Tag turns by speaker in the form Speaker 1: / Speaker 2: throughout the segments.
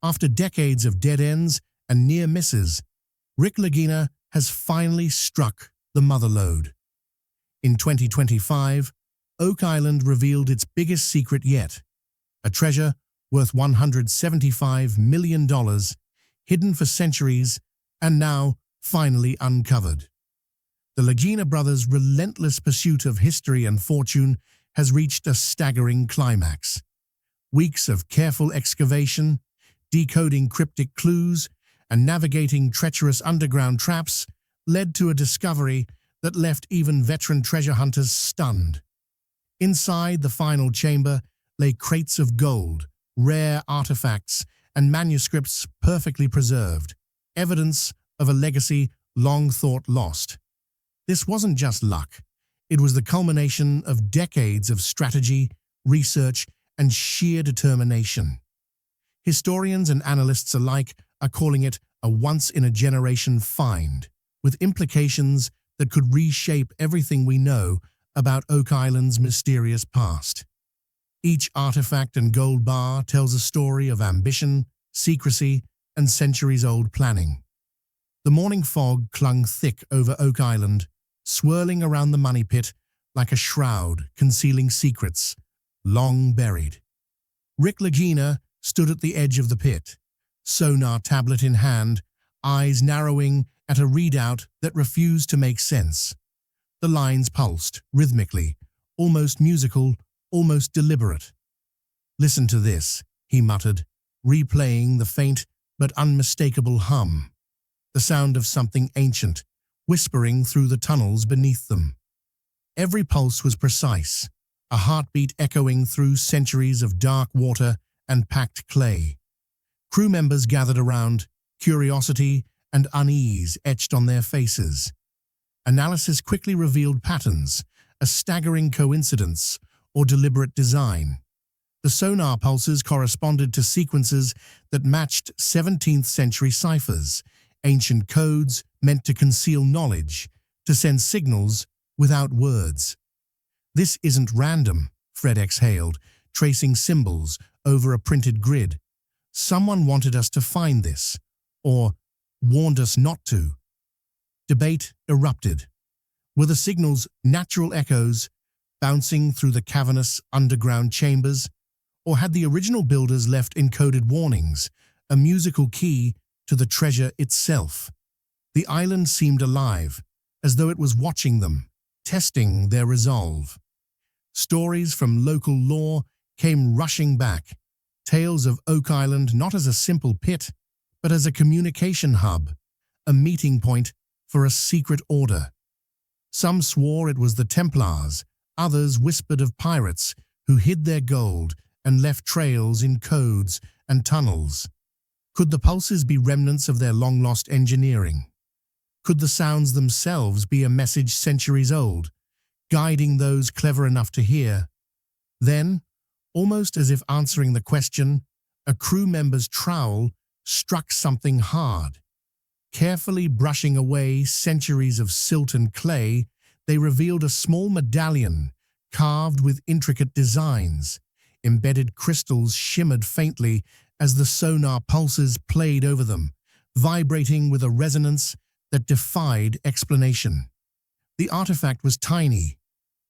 Speaker 1: After decades of dead ends and near misses, Lagina has finally struck the mother lode. In 2025, Oak Island revealed its biggest secret yet, a treasure worth $175 million, hidden for centuries and now finally uncovered. The Lagina brothers' relentless pursuit of history and fortune has reached a staggering climax. Weeks of careful excavation, decoding cryptic clues, and navigating treacherous underground traps led to a discovery that left even veteran treasure hunters stunned. Inside the final chamber lay crates of gold, rare artifacts, and manuscripts perfectly preserved, evidence of a legacy long thought lost. This wasn't just luck. It was the culmination of decades of strategy, research, and sheer determination. Historians and analysts alike are calling it a once-in-a-generation find, with implications that could reshape everything we know about Oak Island's mysterious past. Each artifact and gold bar tells a story of ambition, secrecy, and centuries-old planning. The morning fog clung thick over Oak Island, swirling around the money pit like a shroud concealing secrets long buried. Lagina stood at the edge of the pit, sonar tablet in hand, eyes narrowing at a readout that refused to make sense. The lines pulsed, rhythmically, almost musical, almost deliberate. "Listen to this," he muttered, replaying the faint but unmistakable hum, the sound of something ancient, whispering through the tunnels beneath them. Every pulse was precise, a heartbeat echoing through centuries of dark water and packed clay. Crew members gathered around, curiosity and unease etched on their faces. Analysis quickly revealed patterns, a staggering coincidence or deliberate design. The sonar pulses corresponded to sequences that matched 17th century ciphers, ancient codes meant to conceal knowledge, to send signals without words. "This isn't random," Fred exhaled, tracing symbols over a printed grid. "Someone wanted us to find this, or warned us not to." Debate erupted. Were the signals natural echoes, bouncing through the cavernous underground chambers, or had the original builders left encoded warnings, a musical key to the treasure itself? The island seemed alive, as though it was watching them, testing their resolve. Stories from local lore came rushing back, tales of Oak Island not as a simple pit, but as a communication hub, a meeting point for a secret order. Some swore it was the Templars, others whispered of pirates who hid their gold and left trails in codes and tunnels. Could the pulses be remnants of their long-lost engineering? Could the sounds themselves be a message centuries old, guiding those clever enough to hear? Then, almost as if answering the question, a crew member's trowel struck something hard. Carefully brushing away centuries of silt and clay, they revealed a small medallion carved with intricate designs. Embedded crystals shimmered faintly as the sonar pulses played over them, vibrating with a resonance that defied explanation. The artifact was tiny,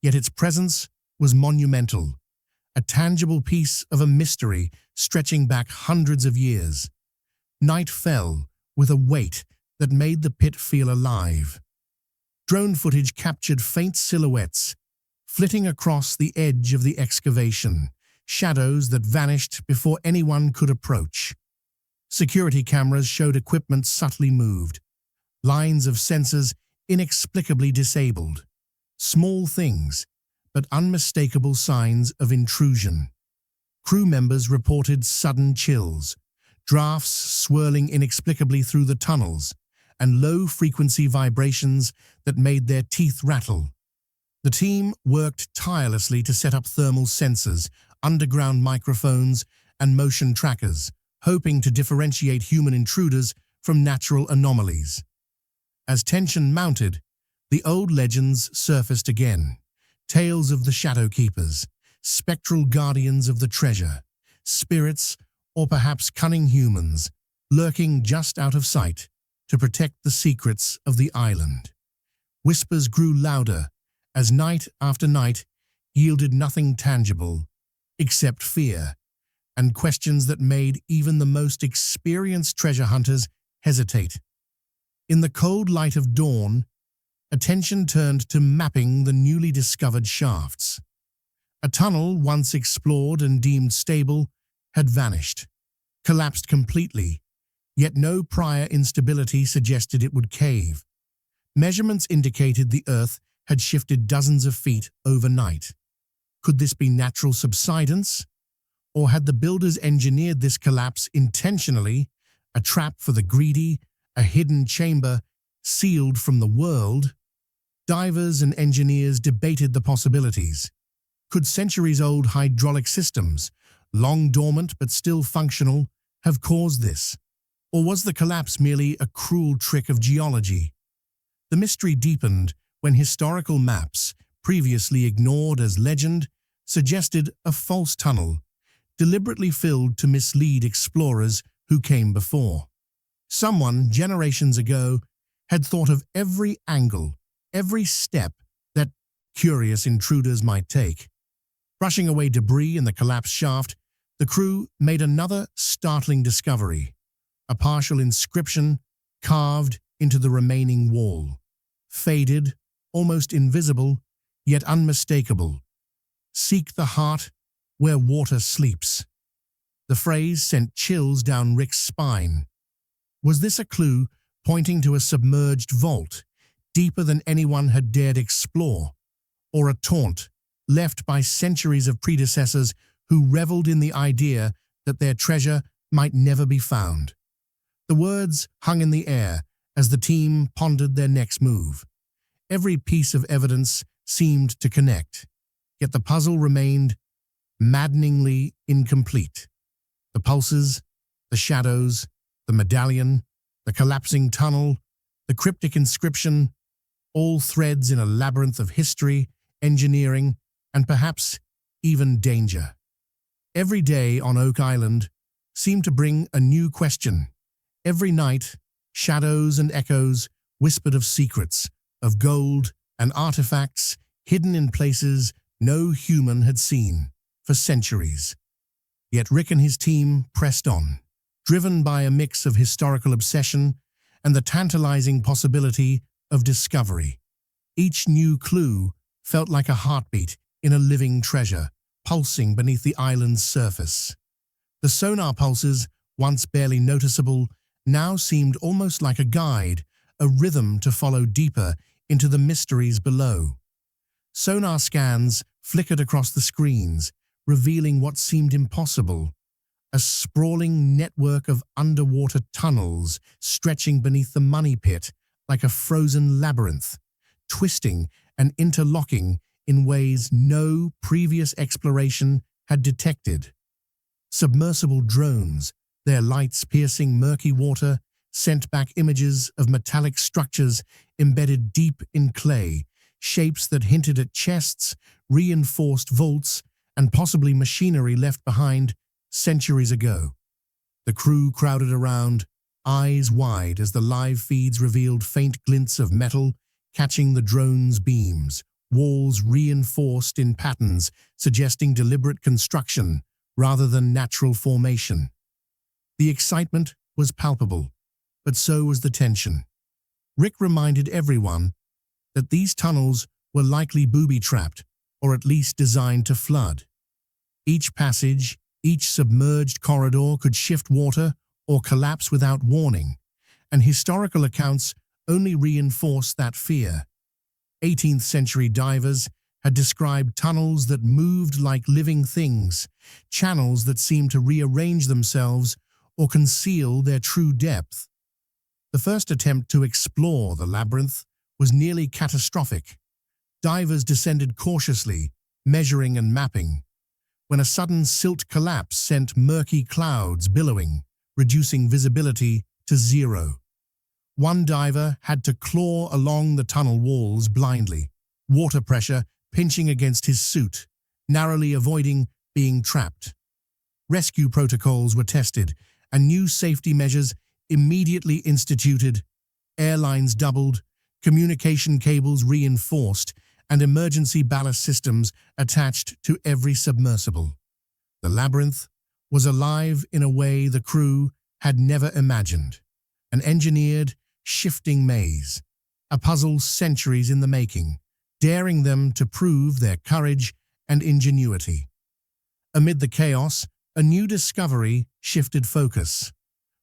Speaker 1: yet its presence was monumental, a tangible piece of a mystery stretching back hundreds of years. Night fell with a weight that made the pit feel alive. Drone footage captured faint silhouettes, flitting across the edge of the excavation, shadows that vanished before anyone could approach. Security cameras showed equipment subtly moved, lines of sensors inexplicably disabled. Small things, but unmistakable signs of intrusion. Crew members reported sudden chills, drafts swirling inexplicably through the tunnels, and low-frequency vibrations that made their teeth rattle. The team worked tirelessly to set up thermal sensors, underground microphones, and motion trackers, hoping to differentiate human intruders from natural anomalies. As tension mounted, the old legends surfaced again. Tales of the Shadow Keepers, spectral guardians of the treasure, spirits or perhaps cunning humans, lurking just out of sight to protect the secrets of the island. Whispers grew louder as night after night yielded nothing tangible except fear and questions that made even the most experienced treasure hunters hesitate. In the cold light of dawn, attention turned to mapping the newly discovered shafts. A tunnel once explored and deemed stable had vanished, collapsed completely, yet no prior instability suggested it would cave. Measurements indicated the Earth had shifted dozens of feet overnight. Could this be natural subsidence? Or had the builders engineered this collapse intentionally, a trap for the greedy, a hidden chamber sealed from the world? Divers and engineers debated the possibilities. Could centuries-old hydraulic systems, long dormant but still functional, have caused this? Or was the collapse merely a cruel trick of geology? The mystery deepened when historical maps, previously ignored as legend, suggested a false tunnel, deliberately filled to mislead explorers who came before. Someone, generations ago, had thought of every angle, every step that curious intruders might take. Brushing away debris in the collapsed shaft, the crew made another startling discovery: a partial inscription carved into the remaining wall. Faded, almost invisible, yet unmistakable. "Seek the heart where water sleeps." The phrase sent chills down Rick's spine. Was this a clue pointing to a submerged vault, deeper than anyone had dared explore, or a taunt left by centuries of predecessors who reveled in the idea that their treasure might never be found? The words hung in the air as the team pondered their next move. Every piece of evidence seemed to connect, yet the puzzle remained maddeningly incomplete. The pulses, the shadows, the medallion, the collapsing tunnel, the cryptic inscription, all threads in a labyrinth of history, engineering, and perhaps even danger. Every day on Oak Island seemed to bring a new question. Every night, shadows and echoes whispered of secrets, of gold and artifacts hidden in places no human had seen for centuries. Yet Rick and his team pressed on, driven by a mix of historical obsession and the tantalizing possibility of discovery. Each new clue felt like a heartbeat in a living treasure, pulsing beneath the island's surface. The sonar pulses, once barely noticeable, now seemed almost like a guide, a rhythm to follow deeper into the mysteries below. Sonar scans flickered across the screens, revealing what seemed impossible: a sprawling network of underwater tunnels stretching beneath the money pit like a frozen labyrinth, twisting and interlocking in ways no previous exploration had detected. Submersible drones, their lights piercing murky water, sent back images of metallic structures embedded deep in clay, shapes that hinted at chests, reinforced vaults, and possibly machinery left behind centuries ago. The crew crowded around, eyes wide as the live feeds revealed faint glints of metal catching the drone's beams, walls reinforced in patterns suggesting deliberate construction rather than natural formation. The excitement was palpable, but so was the tension. Rick reminded everyone that these tunnels were likely booby-trapped, or at least designed to flood. Each passage, each submerged corridor could shift water or collapse without warning, and historical accounts only reinforced that fear. 18th century divers had described tunnels that moved like living things, channels that seemed to rearrange themselves or conceal their true depth. The first attempt to explore the labyrinth was nearly catastrophic. Divers descended cautiously, measuring and mapping, when a sudden silt collapse sent murky clouds billowing, reducing visibility to zero. One diver had to claw along the tunnel walls blindly, water pressure pinching against his suit, narrowly avoiding being trapped. rescue protocols were tested, and new safety measures immediately instituted. Airlines doubled, communication cables reinforced, and emergency ballast systems attached to every submersible. The Labyrinth was alive in a way the crew had never imagined. An engineered, shifting maze, a puzzle centuries in the making, daring them to prove their courage and ingenuity. Amid the chaos, a new discovery shifted focus.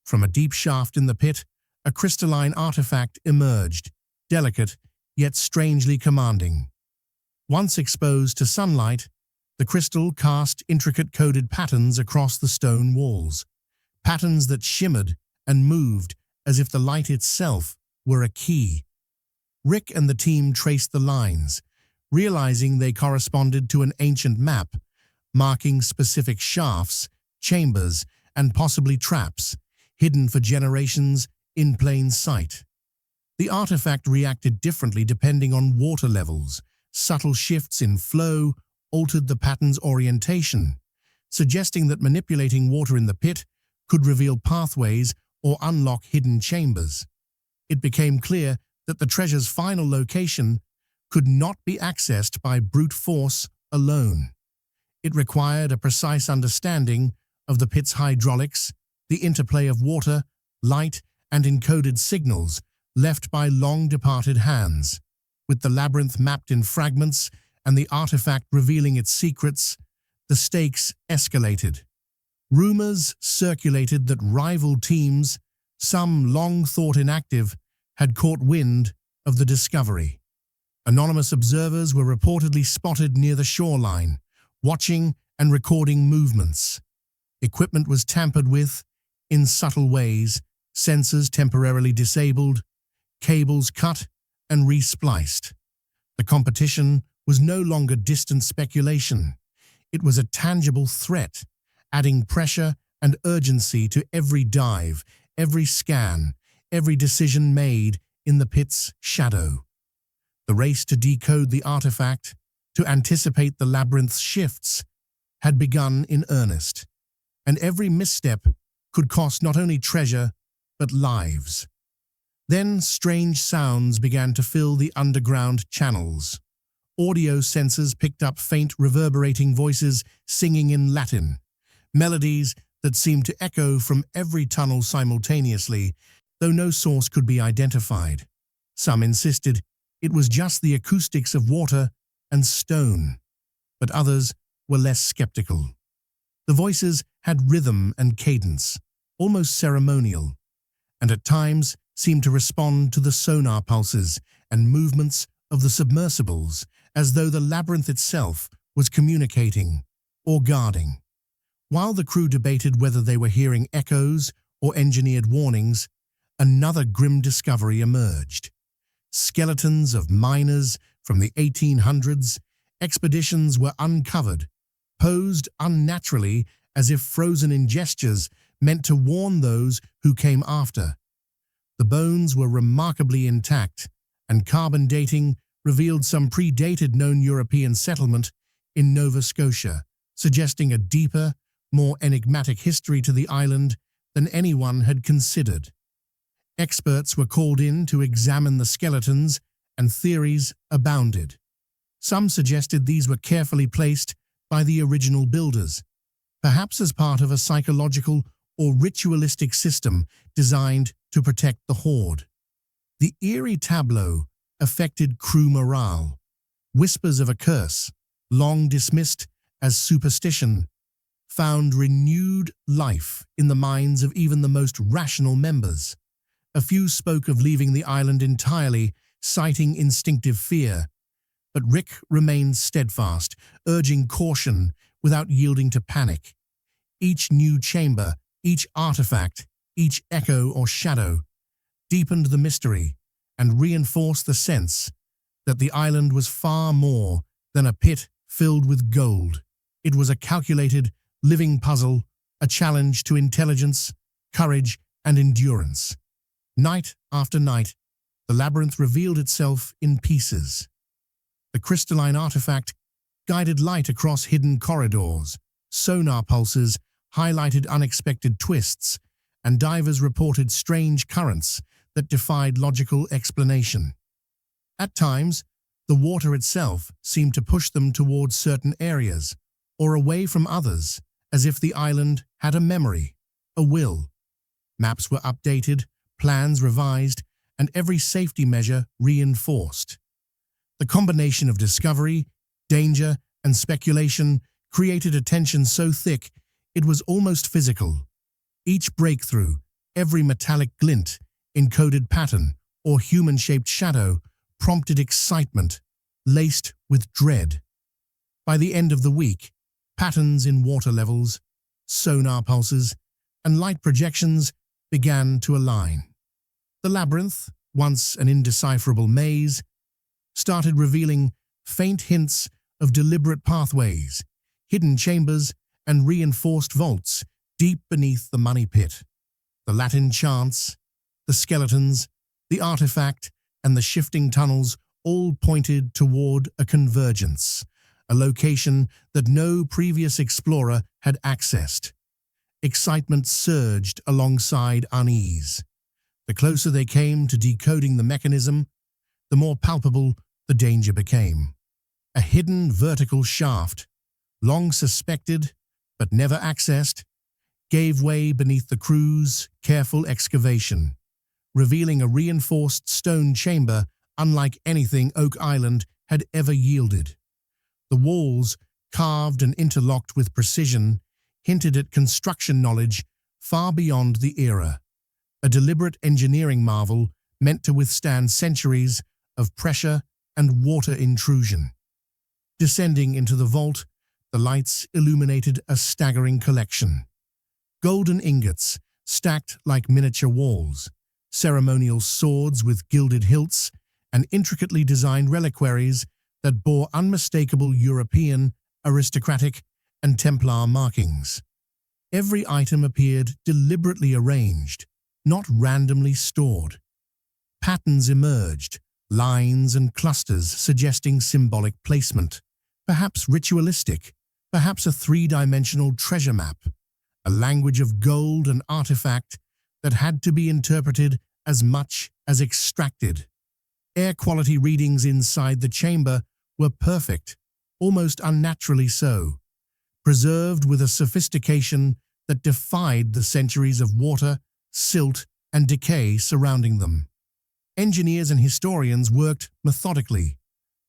Speaker 1: From a deep shaft in the pit, a crystalline artifact emerged, delicate yet strangely commanding. Once exposed to sunlight, the crystal cast intricate coded patterns across the stone walls, patterns that shimmered and moved as if the light itself were a key. Rick and the team traced the lines, realizing they corresponded to an ancient map, marking specific shafts, chambers, and possibly traps, hidden for generations in plain sight. The artifact reacted differently depending on water levels. Subtle shifts in flow altered the pattern's orientation, suggesting that manipulating water in the pit could reveal pathways or unlock hidden chambers. It became clear that the treasure's final location could not be accessed by brute force alone. It required a precise understanding of the pit's hydraulics, the interplay of water, light, and encoded signals left by long-departed hands. With the labyrinth mapped in fragments and the artifact revealing its secrets, the stakes escalated. Rumors circulated that rival teams, some long thought inactive, had caught wind of the discovery. Anonymous observers were reportedly spotted near the shoreline, watching and recording movements. Equipment was tampered with in subtle ways, sensors temporarily disabled, cables cut and respliced. The competition was no longer distant speculation. It was a tangible threat, adding pressure and urgency to every dive, every scan, every decision made in the pit's shadow. The race to decode the artifact, to anticipate the labyrinth's shifts, had begun in earnest, and every misstep could cost not only treasure, but lives. Then strange sounds began to fill the underground channels. Audio sensors picked up faint reverberating voices singing in Latin, melodies that seemed to echo from every tunnel simultaneously, though no source could be identified. Some insisted it was just the acoustics of water and stone, but others were less skeptical. The voices had rhythm and cadence, almost ceremonial, and at times seemed to respond to the sonar pulses and movements of the submersibles, as though the labyrinth itself was communicating or guarding. While the crew debated whether they were hearing echoes or engineered warnings, another grim discovery emerged. Skeletons of miners from the 1800s, expeditions were uncovered, posed unnaturally as if frozen in gestures meant to warn those who came after. The bones were remarkably intact, and carbon dating revealed some predated known European settlement in Nova Scotia, suggesting a deeper, more enigmatic history to the island than anyone had considered. Experts were called in to examine the skeletons, and theories abounded. Some suggested these were carefully placed by the original builders, perhaps as part of a psychological or ritualistic system designed to protect the hoard. The eerie tableau affected crew morale. Whispers of a curse, long dismissed as superstition, found renewed life in the minds of even the most rational members. A few spoke of leaving the island entirely, citing instinctive fear, but Rick remained steadfast, urging caution without yielding to panic. Each new chamber, each artifact, each echo or shadow deepened the mystery and reinforced the sense that the island was far more than a pit filled with gold. It was a calculated, living puzzle, a challenge to intelligence, courage, and endurance. Night after night, the labyrinth revealed itself in pieces. The crystalline artifact guided light across hidden corridors, sonar pulses highlighted unexpected twists, and divers reported strange currents that defied logical explanation. At times, the water itself seemed to push them towards certain areas or away from others, as if the island had a memory, a will. Maps were updated, plans revised, and every safety measure reinforced. The combination of discovery, danger, and speculation created a tension so thick it was almost physical. Each breakthrough, every metallic glint, encoded pattern, or human-shaped shadow prompted excitement, laced with dread. By the end of the week, patterns in water levels, sonar pulses, and light projections began to align. The labyrinth, once an indecipherable maze, started revealing faint hints of deliberate pathways, hidden chambers, and reinforced vaults deep beneath the money pit. The Latin chants, the skeletons, the artifact, and the shifting tunnels all pointed toward a convergence, a location that no previous explorer had accessed. Excitement surged alongside unease. The closer they came to decoding the mechanism, the more palpable the danger became. A hidden vertical shaft, long suspected but never accessed, gave way beneath the crew's careful excavation, revealing a reinforced stone chamber unlike anything Oak Island had ever yielded. The walls, carved and interlocked with precision, hinted at construction knowledge far beyond the era, a deliberate engineering marvel meant to withstand centuries of pressure and water intrusion. Descending into the vault, the lights illuminated a staggering collection. Golden ingots, stacked like miniature walls, ceremonial swords with gilded hilts, and intricately designed reliquaries that bore unmistakable European, aristocratic, and Templar markings. Every item appeared deliberately arranged, not randomly stored. Patterns emerged, lines and clusters suggesting symbolic placement, perhaps ritualistic, perhaps a three-dimensional treasure map, a language of gold and artifact that had to be interpreted as much as extracted. Air quality readings inside the chamber were perfect, almost unnaturally so, preserved with a sophistication that defied the centuries of water, silt, and decay surrounding them. Engineers and historians worked methodically,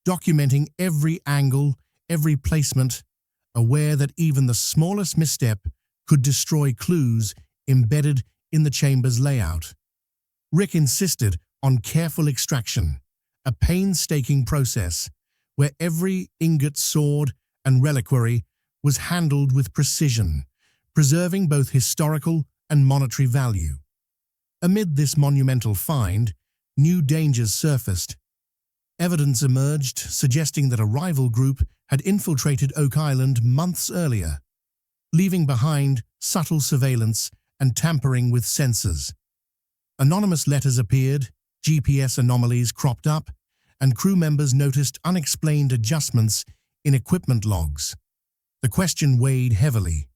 Speaker 1: documenting every angle, every placement, aware that even the smallest misstep could destroy clues embedded in the chamber's layout. Rick insisted on careful extraction, a painstaking process where every ingot, sword, and reliquary was handled with precision, preserving both historical and monetary value. Amid this monumental find, new dangers surfaced. Evidence emerged suggesting that a rival group had infiltrated Oak Island months earlier, leaving behind subtle surveillance and tampering with sensors. Anonymous letters appeared, GPS anomalies cropped up, and crew members noticed unexplained adjustments in equipment logs. The question weighed heavily.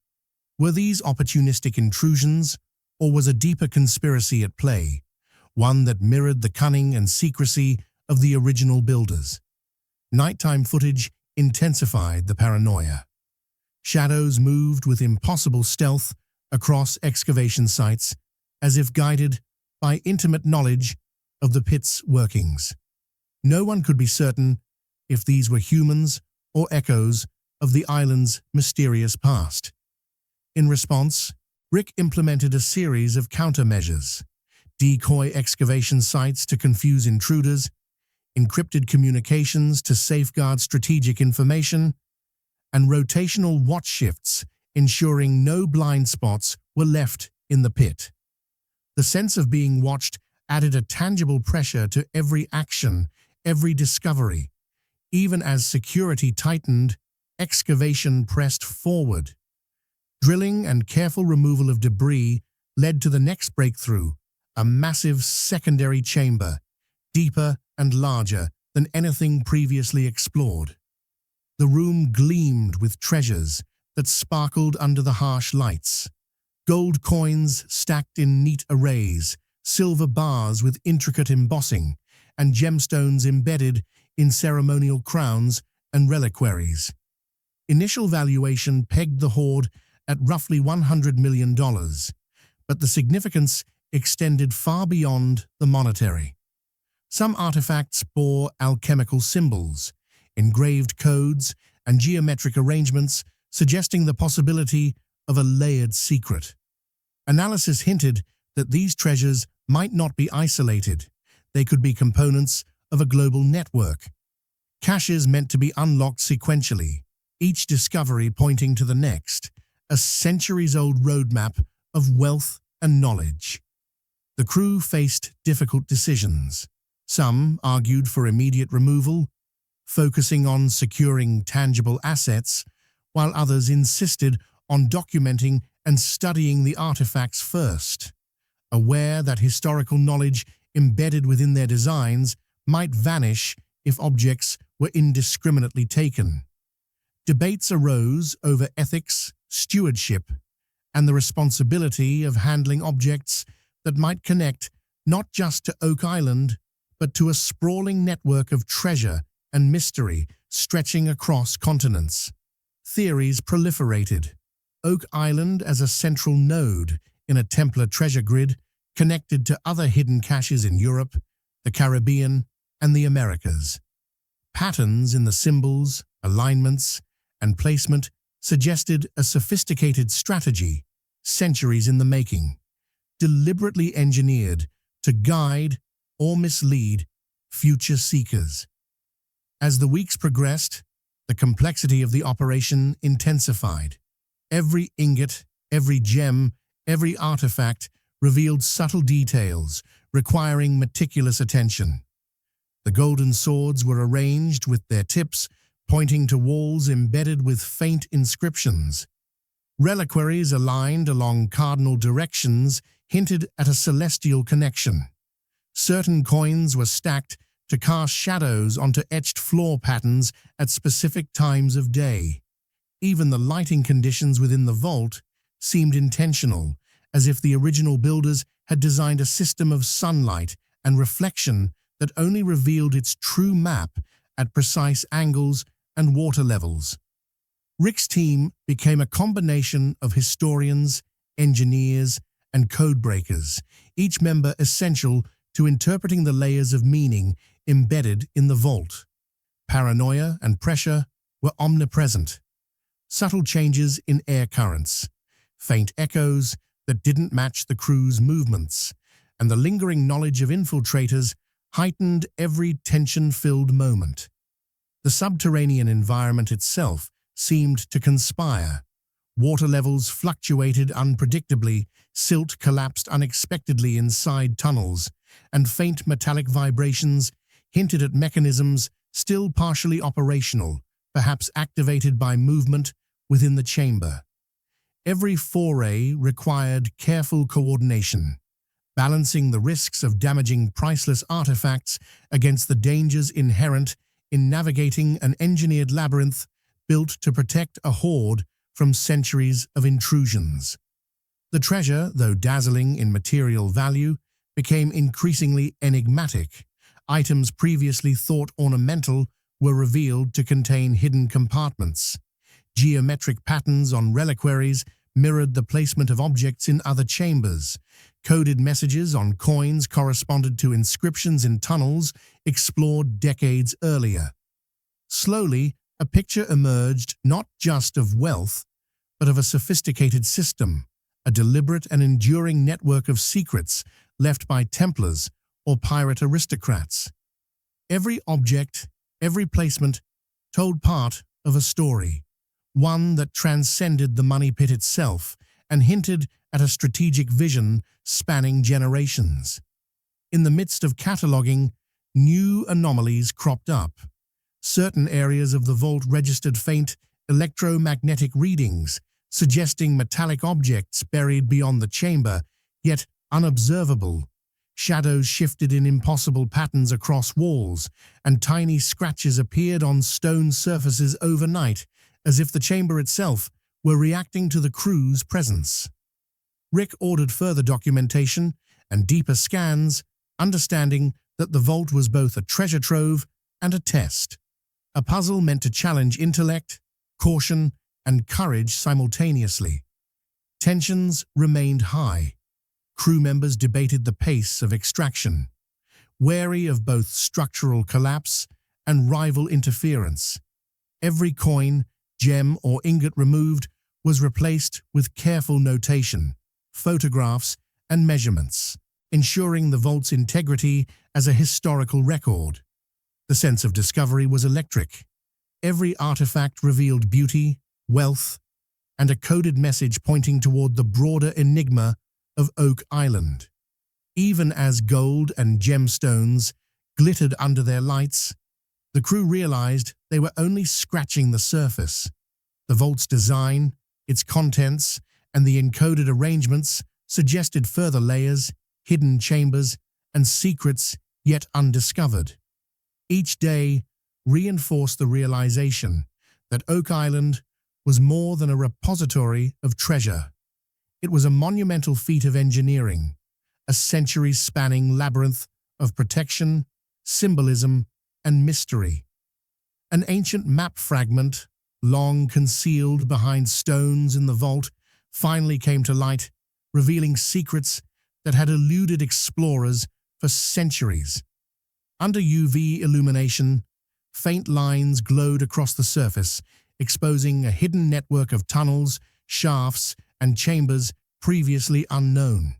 Speaker 1: Were these opportunistic intrusions, or was a deeper conspiracy at play, one that mirrored the cunning and secrecy of the original builders? Nighttime footage intensified the paranoia. Shadows moved with impossible stealth across excavation sites, as if guided by intimate knowledge of the pit's workings. No one could be certain if these were humans or echoes of the island's mysterious past. In response, Rick implemented a series of countermeasures: decoy excavation sites to confuse intruders, encrypted communications to safeguard strategic information, and rotational watch shifts ensuring no blind spots were left in the pit. The sense of being watched added a tangible pressure to every action, every discovery. Even as security tightened, excavation pressed forward. Drilling and careful removal of debris led to the next breakthrough, a massive secondary chamber, deeper and larger than anything previously explored. The room gleamed with treasures that sparkled under the harsh lights. Gold coins stacked in neat arrays, silver bars with intricate embossing, and gemstones embedded in ceremonial crowns and reliquaries. Initial valuation pegged the hoard at roughly $100 million, but the significance extended far beyond the monetary. Some artifacts bore alchemical symbols, engraved codes, and geometric arrangements suggesting the possibility of a layered secret. Analysis hinted that these treasures might not be isolated. They could be components of a global network. Caches meant to be unlocked sequentially, each discovery pointing to the next, a centuries-old roadmap of wealth and knowledge. The crew faced difficult decisions. Some argued for immediate removal, focusing on securing tangible assets, while others insisted on documenting and studying the artifacts first, aware that historical knowledge embedded within their designs might vanish if objects were indiscriminately taken. Debates arose over ethics, stewardship, and the responsibility of handling objects that might connect not just to Oak Island, but to a sprawling network of treasure and mystery stretching across continents. Theories proliferated. Oak Island as a central node in a Templar treasure grid connected to other hidden caches in Europe, the Caribbean, and the Americas. Patterns in the symbols, alignments, and placement suggested a sophisticated strategy, centuries in the making, deliberately engineered to guide or mislead future seekers. As the weeks progressed, the complexity of the operation intensified. Every ingot, every gem, every artifact revealed subtle details requiring meticulous attention. The golden swords were arranged with their tips pointing to walls embedded with faint inscriptions. Reliquaries aligned along cardinal directions hinted at a celestial connection. Certain coins were stacked to cast shadows onto etched floor patterns at specific times of day. Even the lighting conditions within the vault seemed intentional, as if the original builders had designed a system of sunlight and reflection that only revealed its true map at precise angles and water levels. Rick's team became a combination of historians, engineers, and codebreakers, each member essential to interpreting the layers of meaning embedded in the vault. Paranoia and pressure were omnipresent. Subtle changes in air currents, faint echoes that didn't match the crew's movements, and the lingering knowledge of infiltrators heightened every tension-filled moment. The subterranean environment itself seemed to conspire. Water levels fluctuated unpredictably, silt collapsed unexpectedly inside tunnels, and faint metallic vibrations hinted at mechanisms still partially operational, perhaps activated by movement within the chamber. Every foray required careful coordination, balancing the risks of damaging priceless artifacts against the dangers inherent in navigating an engineered labyrinth built to protect a hoard from centuries of intrusions. The treasure, though dazzling in material value, became increasingly enigmatic. Items previously thought ornamental were revealed to contain hidden compartments. Geometric patterns on reliquaries mirrored the placement of objects in other chambers. Coded messages on coins corresponded to inscriptions in tunnels explored decades earlier. Slowly, a picture emerged not just of wealth, but of a sophisticated system, a deliberate and enduring network of secrets left by Templars or pirate aristocrats. Every object, every placement, told part of a story, one that transcended the money pit itself and hinted at a strategic vision spanning generations. In the midst of cataloging, new anomalies cropped up. Certain areas of the vault registered faint electromagnetic readings, suggesting metallic objects buried beyond the chamber, yet unobservable. Shadows shifted in impossible patterns across walls, and tiny scratches appeared on stone surfaces overnight, as if the chamber itself were reacting to the crew's presence. Rick ordered further documentation and deeper scans, understanding that the vault was both a treasure trove and a test, a puzzle meant to challenge intellect, caution, and courage simultaneously. Tensions remained high. Crew members debated the pace of extraction, wary of both structural collapse and rival interference. Every coin, gem, or ingot removed was replaced with careful notation, photographs, and measurements, ensuring the vault's integrity as a historical record. The sense of discovery was electric. Every artifact revealed beauty, wealth, and a coded message pointing toward the broader enigma of Oak Island. Even as gold and gemstones glittered under their lights, the crew realized they were only scratching the surface. The vault's design, its contents, and the encoded arrangements suggested further layers, hidden chambers, and secrets yet undiscovered. Each day reinforced the realization that Oak Island was more than a repository of treasure. It was a monumental feat of engineering, a centuries-spanning labyrinth of protection, symbolism, and mystery. An ancient map fragment, long concealed behind stones in the vault, finally came to light, revealing secrets that had eluded explorers for centuries. Under UV illumination, faint lines glowed across the surface, exposing a hidden network of tunnels, shafts, and chambers previously unknown.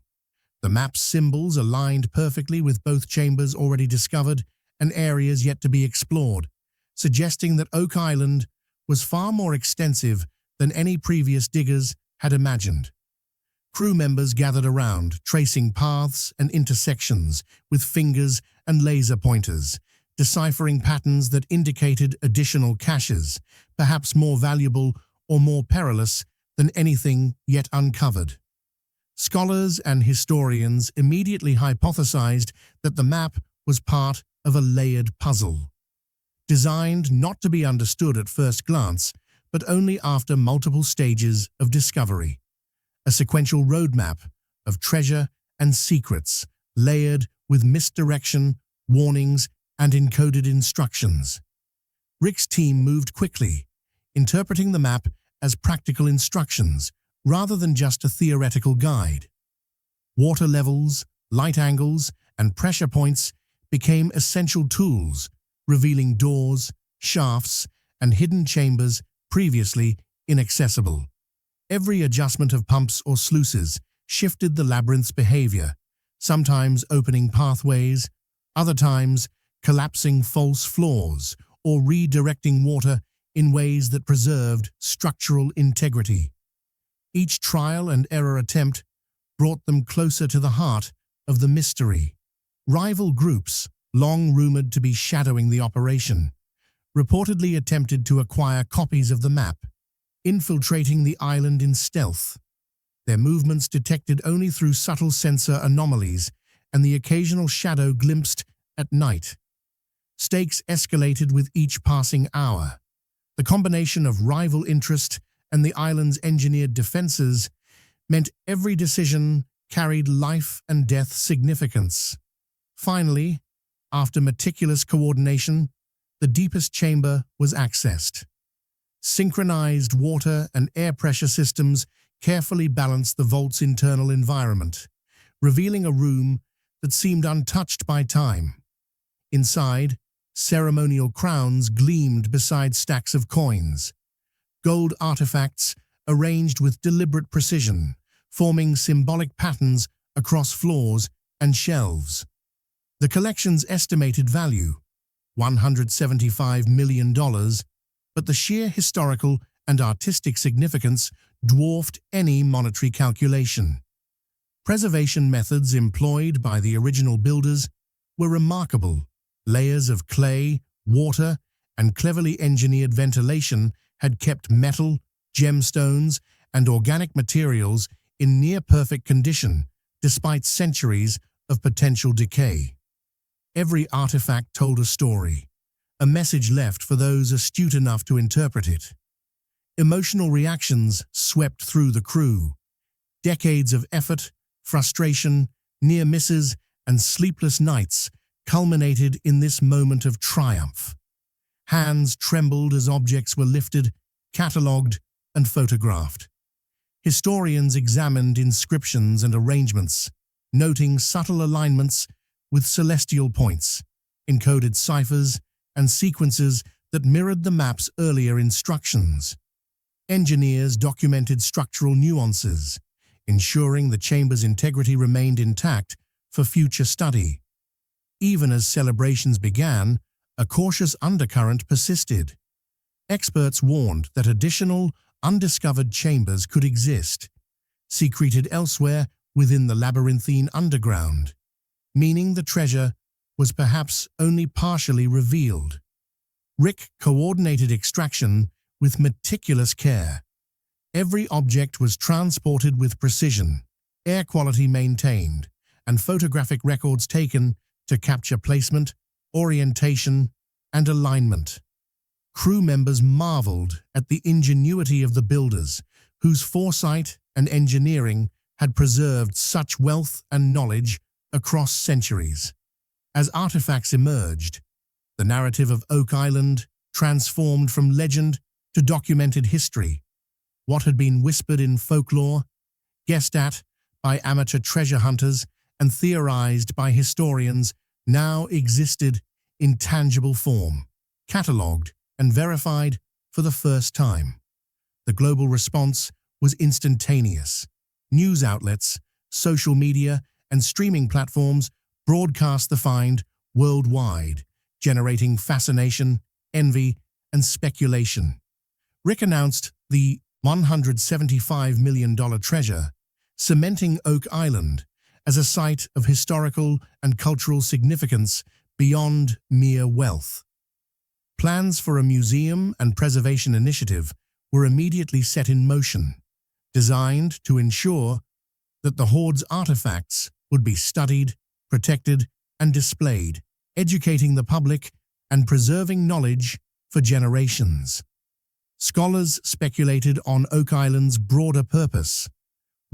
Speaker 1: The map's symbols aligned perfectly with both chambers already discovered and areas yet to be explored, suggesting that Oak Island was far more extensive than any previous diggers had imagined. Crew members gathered around, tracing paths and intersections with fingers and laser pointers, deciphering patterns that indicated additional caches, perhaps more valuable or more perilous than anything yet uncovered. Scholars and historians immediately hypothesized that the map was part of a layered puzzle, designed not to be understood at first glance, but only after multiple stages of discovery. A sequential roadmap of treasure and secrets, layered with misdirection, warnings, and encoded instructions. Rick's team moved quickly, interpreting the map as practical instructions rather than just a theoretical guide. Water levels, light angles, and pressure points became essential tools, revealing doors, shafts, and hidden chambers previously inaccessible. Every adjustment of pumps or sluices shifted the labyrinth's behavior, sometimes opening pathways, other times collapsing false floors or redirecting water in ways that preserved structural integrity. Each trial and error attempt brought them closer to the heart of the mystery. Rival groups, long rumored to be shadowing the operation, reportedly attempted to acquire copies of the map, infiltrating the island in stealth. Their movements detected only through subtle sensor anomalies and the occasional shadow glimpsed at night. Stakes escalated with each passing hour. The combination of rival interest and the island's engineered defenses meant every decision carried life and death significance. Finally, after meticulous coordination, the deepest chamber was accessed. Synchronized water and air pressure systems carefully balanced the vault's internal environment, revealing a room that seemed untouched by time. Inside, ceremonial crowns gleamed beside stacks of coins, gold artifacts arranged with deliberate precision, forming symbolic patterns across floors and shelves. The collection's estimated value, $175 million, but the sheer historical and artistic significance dwarfed any monetary calculation. Preservation methods employed by the original builders were remarkable. Layers of clay, water, and cleverly engineered ventilation had kept metal, gemstones, and organic materials in near-perfect condition, despite centuries of potential decay. Every artifact told a story, a message left for those astute enough to interpret it. Emotional reactions swept through the crew. Decades of effort, frustration, near misses, and sleepless nights culminated in this moment of triumph. Hands trembled as objects were lifted, catalogued, and photographed. Historians examined inscriptions and arrangements, noting subtle alignments with celestial points, encoded ciphers, and sequences that mirrored the map's earlier instructions. Engineers documented structural nuances, ensuring the chamber's integrity remained intact for future study. Even as celebrations began, a cautious undercurrent persisted. Experts warned that additional, undiscovered chambers could exist, secreted elsewhere within the labyrinthine underground, meaning the treasure was perhaps only partially revealed. Rick coordinated extraction with meticulous care. Every object was transported with precision, air quality maintained, and photographic records taken to capture placement, orientation, and alignment. Crew members marveled at the ingenuity of the builders, whose foresight and engineering had preserved such wealth and knowledge across centuries. As artifacts emerged, the narrative of Oak Island transformed from legend to documented history. What had been whispered in folklore, guessed at by amateur treasure hunters, and theorized by historians now existed in tangible form, catalogued and verified for the first time. The global response was instantaneous. News outlets, social media, and streaming platforms broadcast the find worldwide, generating fascination, envy, and speculation. Rick announced the $175 million treasure, cementing Oak Island as a site of historical and cultural significance beyond mere wealth. Plans for a museum and preservation initiative were immediately set in motion, designed to ensure that the hoard's artifacts would be studied, protected, and displayed, educating the public and preserving knowledge for generations. Scholars speculated on Oak Island's broader purpose: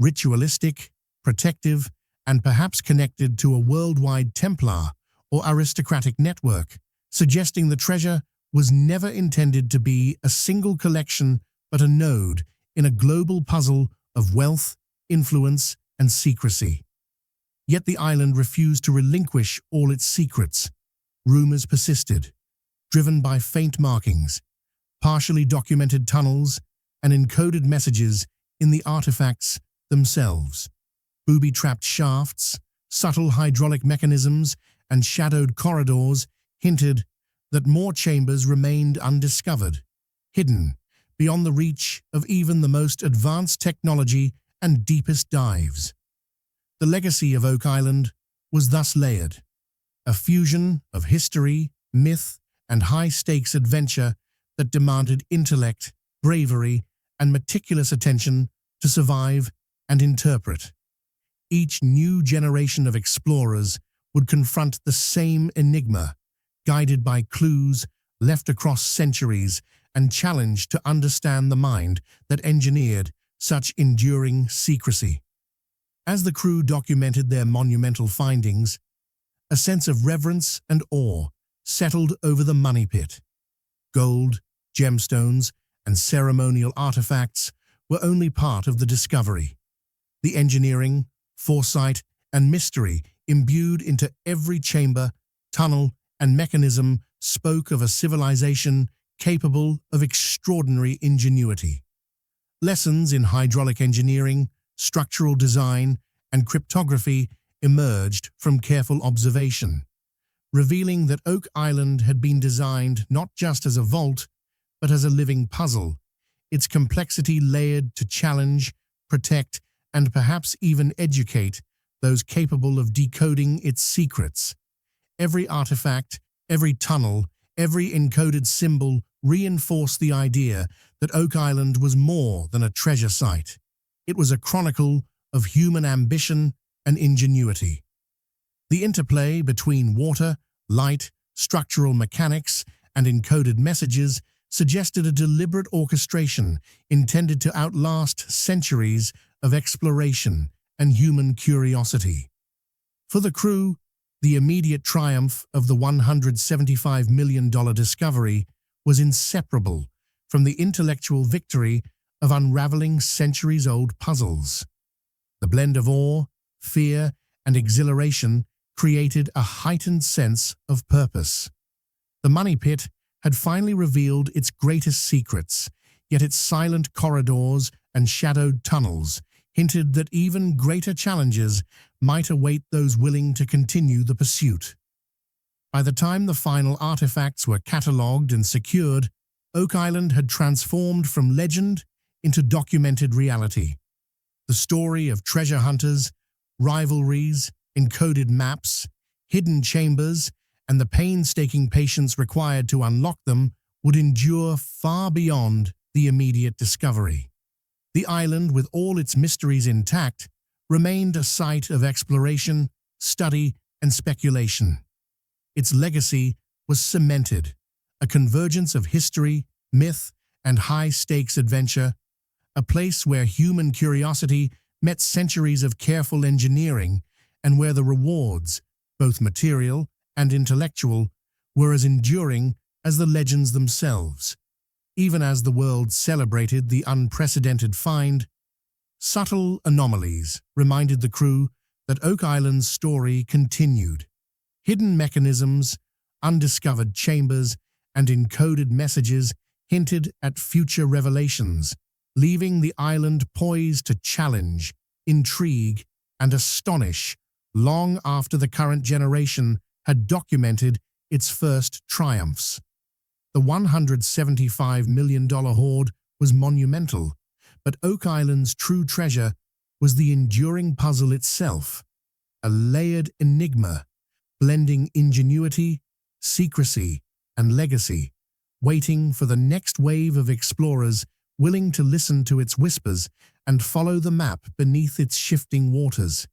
Speaker 1: ritualistic, protective, and perhaps connected to a worldwide Templar or aristocratic network, suggesting the treasure was never intended to be a single collection but a node in a global puzzle of wealth, influence, and secrecy. Yet the island refused to relinquish all its secrets. Rumors persisted, driven by faint markings, partially documented tunnels, and encoded messages in the artifacts themselves. Booby-trapped shafts, subtle hydraulic mechanisms, and shadowed corridors hinted that more chambers remained undiscovered, hidden beyond the reach of even the most advanced technology and deepest dives. The legacy of Oak Island was thus layered, a fusion of history, myth, and high-stakes adventure that demanded intellect, bravery, and meticulous attention to survive and interpret. Each new generation of explorers would confront the same enigma, guided by clues left across centuries and challenged to understand the mind that engineered such enduring secrecy. As the crew documented their monumental findings, a sense of reverence and awe settled over the money pit. Gold, gemstones, and ceremonial artifacts were only part of the discovery. The engineering, foresight, and mystery imbued into every chamber, tunnel, and mechanism spoke of a civilization capable of extraordinary ingenuity. Lessons in hydraulic engineering, structural design, and cryptography emerged from careful observation, revealing that Oak Island had been designed not just as a vault, but as a living puzzle, its complexity layered to challenge, protect, and perhaps even educate those capable of decoding its secrets. Every artifact, every tunnel, every encoded symbol reinforced the idea that Oak Island was more than a treasure site. It was a chronicle of human ambition and ingenuity. The interplay between water, light, structural mechanics, and encoded messages suggested a deliberate orchestration intended to outlast centuries of exploration and human curiosity. For the crew, the immediate triumph of the $175 million discovery was inseparable from the intellectual victory of unraveling centuries-old puzzles. The blend of awe, fear, and exhilaration created a heightened sense of purpose. The money pit had finally revealed its greatest secrets, yet its silent corridors and shadowed tunnels hinted that even greater challenges might await those willing to continue the pursuit. By the time the final artifacts were catalogued and secured, Oak Island had transformed from legend into documented reality. The story of treasure hunters, rivalries, encoded maps, hidden chambers, and the painstaking patience required to unlock them would endure far beyond the immediate discovery. The island, with all its mysteries intact, remained a site of exploration, study, and speculation. Its legacy was cemented, a convergence of history, myth, and high-stakes adventure, a place where human curiosity met centuries of careful engineering and where the rewards, both material and intellectual, were as enduring as the legends themselves. Even as the world celebrated the unprecedented find, subtle anomalies reminded the crew that Oak Island's story continued. Hidden mechanisms, undiscovered chambers, and encoded messages hinted at future revelations, leaving the island poised to challenge, intrigue, and astonish long after the current generation had documented its first triumphs. The $175 million hoard was monumental, but Oak Island's true treasure was the enduring puzzle itself, a layered enigma, blending ingenuity, secrecy, and legacy, waiting for the next wave of explorers willing to listen to its whispers and follow the map beneath its shifting waters.